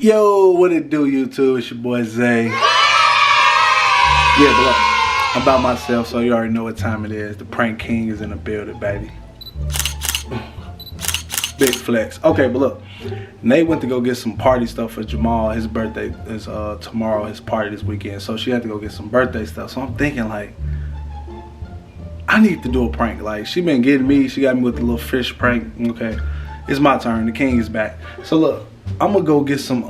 Yo, what it do, YouTube? It's your boy Zay. Yeah, but look, I'm about myself, so you already know what time it is. The prank king is in the building, baby. Big flex. Okay, but look, Nate went to go get some party stuff for Jamal. His birthday is tomorrow, his party this weekend. So she had to go get some birthday stuff. So I'm thinking, like, I need to do a prank. Like, she been getting me. She got me with the little fish prank. Okay, it's my turn. The king is back. So look, I'm gonna go get some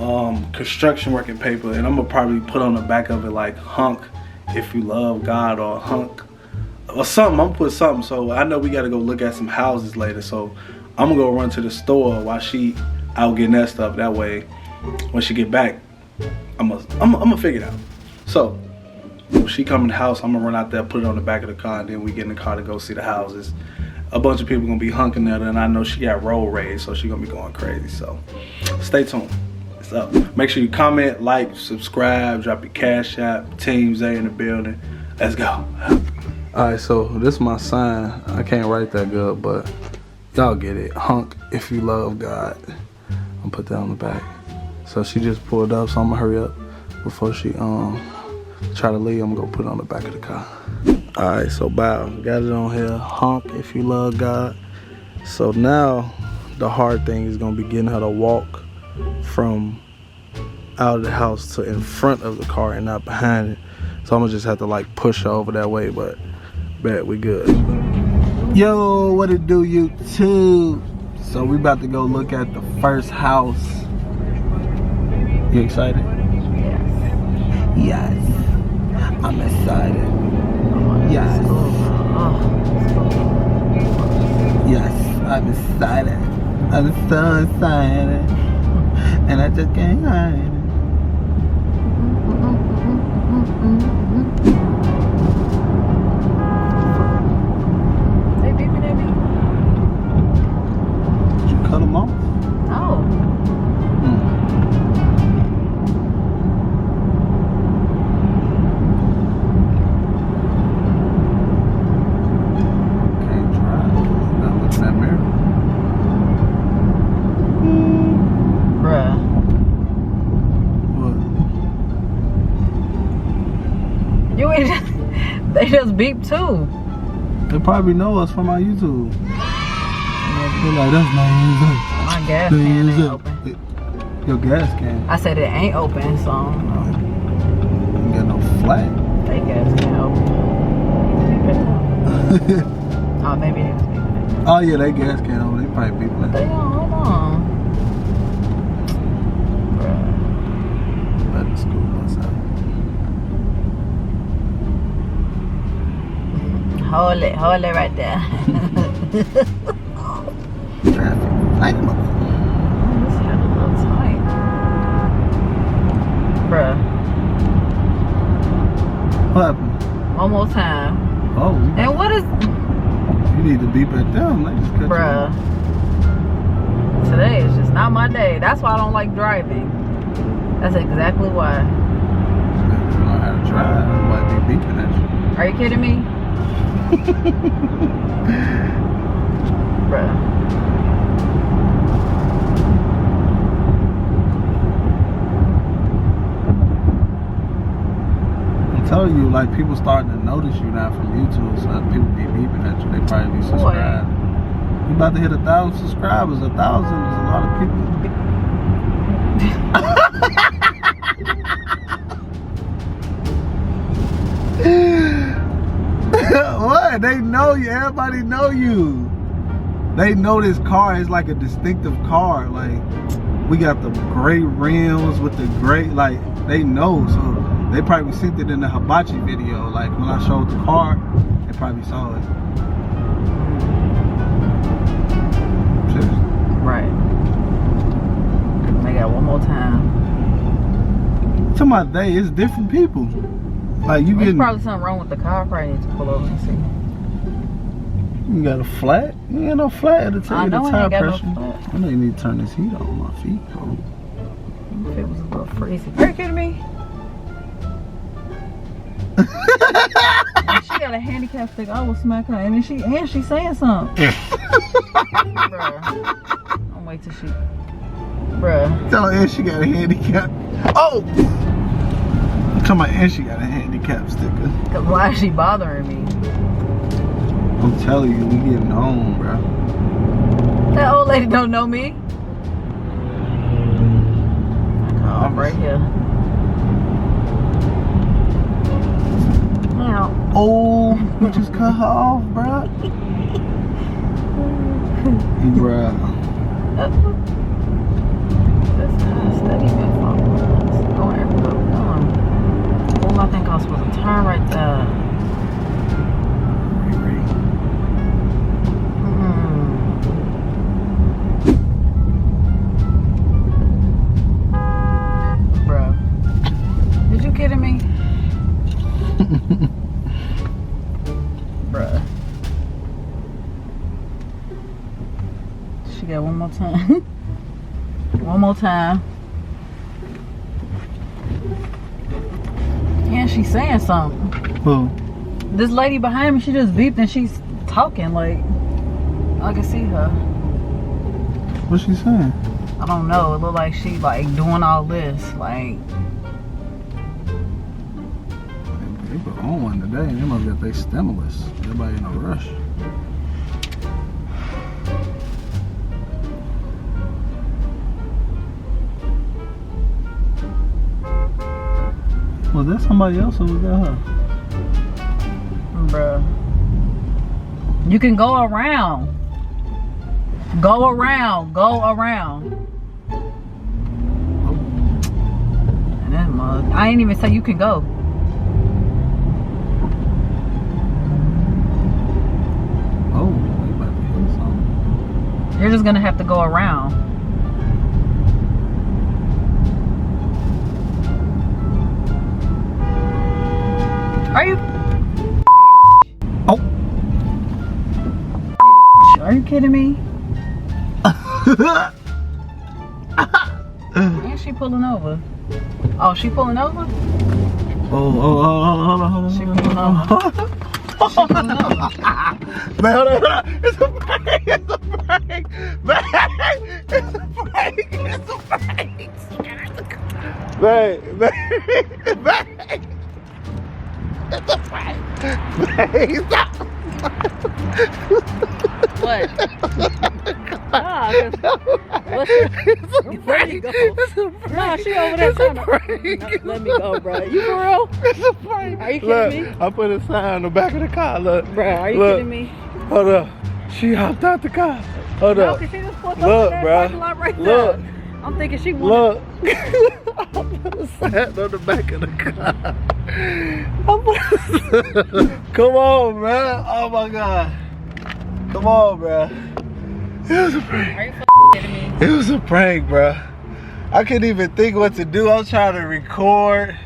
construction working paper, and I'm gonna probably put on the back of it like Honk, if you love God, or Honk, or something. I'm gonna put something. So I know we gotta go look at some houses later. So I'm gonna go run to the store while she out getting that stuff. That way, when she get back, I'm gonna figure it out. So when she come in the house, I'm gonna run out there, put it on the back of the car, and then we get in the car to go see the houses. A bunch of people gonna be hunking there, and I know she got road rage, so she gonna be going crazy. So stay tuned. It's up. Make sure you comment, like, subscribe, drop your cash app. Team Zay in the building. Let's go. Alright, so this is my sign. I can't write that good, but y'all get it. Honk, if you love God. I'm put that on the back. So she just pulled up, so I'm gonna hurry up before she try to leave. I'm gonna go put it on the back of the car. Alright, so bow. Got it on here. Honk, if you love God. So now the hard thing is gonna be getting her to walk from out of the house to in front of the car and not behind it. So I'm gonna just have to like push her over that way, but bet we good. Yo, what it do, YouTube? So we about to go look at the first house. You excited? Yes. Yes. I'm excited. Yes. Yes, I'm excited. I'm so excited. And I just can't hide it. They beeping at me? Did you cut them off? No. Can't drive. You gotta look in that mirror. Bruh. What? You ain't just, they just beep too. They probably know us from our YouTube. They're like, that's not YouTube. My gas can ain't open. Your gas can. I said it ain't open, so I don't know. You got no flat. They gas can't open. Oh, maybe they was beeping. Oh yeah, they gas can open. They probably beeping. They don't, hold on. Bruh. Let the school bus out. Hold it right there. Traffic. Light 'em up. This had a little tight. Bruh. What happened? One more time. Oh, And what is, you need to beep at them. They just cut bruh. Today is just not my day. That's why I don't like driving. That's exactly why. you. You know how to drive. They might be beeping at you. Are you kidding me? Bruh. I'm telling you, like, people starting to notice you now from YouTube, so people be beeping at you. They probably be subscribed. You about to hit 1,000 subscribers. 1,000 is a lot of people. What? They know you. Everybody know you. They know this car is like a distinctive car. Like, we got the gray rims with the gray, like, they know. So they probably sent it in the hibachi video. Like, when I showed the car, they probably saw it. Seriously. Right. They got one more time. To my day, it's different people. Like, you There's getting, probably something wrong with the car. I probably need to pull over and see. you got a flat? You ain't no flat. It'll tell I you the know I tire ain't got no pressure. flat. I know you need to turn this heat on my feet. Oh. If it was a little freezing. Are you kidding me? She got a handicap stick. I will smack her, and then she's saying something. Bruh. I'll wait till she. Bruh. Tell her, and she got a handicap. Oh! Come on, and she got a handicap sticker. Cause why is she bothering me? I'm telling you, we getting home, bro. That old lady don't know me. Oh, right here. Now. Oh, we just cut her off, bro. Bruh. That's kind of steady, man. Going everywhere we're going. Oh, I think I was supposed to turn right there. Bruh. Did you kidding me? Bruh. She got one more time. One more time. And she's saying something. Who? This lady behind me, she just beeped and she's talking like I can see her. What's she saying? I don't know. It looked like she like doing all this. Like They put on one today and they must get their stimulus. Everybody in a rush. Was that somebody else or was that her? bruh. You can go around. Go around. Go around. And that mug. I ain't even say you can go. Oh, they about to hit something. You're just gonna have to go around. Are you? Oh. Are you kidding me? And she pulling over. Oh, she pulling over? Hold on. She pulling over. She pulling over. Man, hold on. It's a prank. It's a prank. Man, it's a prank. It's a prank. Man. It's a prank. Man, stop. What? It's a prank. Go. It's a prank. No, she over there It's a trying to. prank. Let me go, bro. You for real? It's a prank. Are you Look, kidding me? I put a sign on the back of the car. Look. Bro, are you Look. kidding me? Hold up. She hopped out the car. Hold No, up. cause she just pulled Look, over that bruh. parking lot right Look. there. I'm thinking she wanted. Look. I put a sign on the back of the car. Come on, man. Oh my God. Come on, bro. It was a prank. Are you fucking kidding me? It was a prank, bro. I couldn't even think what to do. I was trying to record.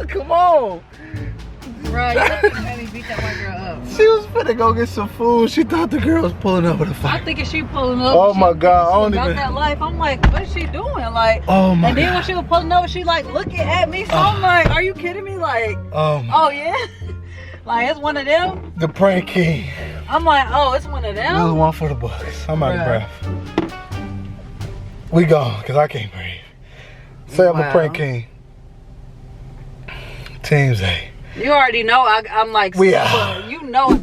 Come on. Bro, you look at me beat that white girl up. She was finna go get some food. She thought the girl was pulling over the I'm fight. thinking she pulling up. Oh she my God, I don't about even. that life. I'm like, what is she doing? Like, Oh my and then God. when she was pulling over, she like looking at me. So I'm like, are you kidding me? Like, Oh oh yeah, like it's one of them. The prank king. I'm like, oh, it's one of This is them. one for the books. I'm out of Bruh. breath. We gone, cause I can't breathe. Say I'm a Wow. prank king. Teams A. You already know I'm like, We super, are. you know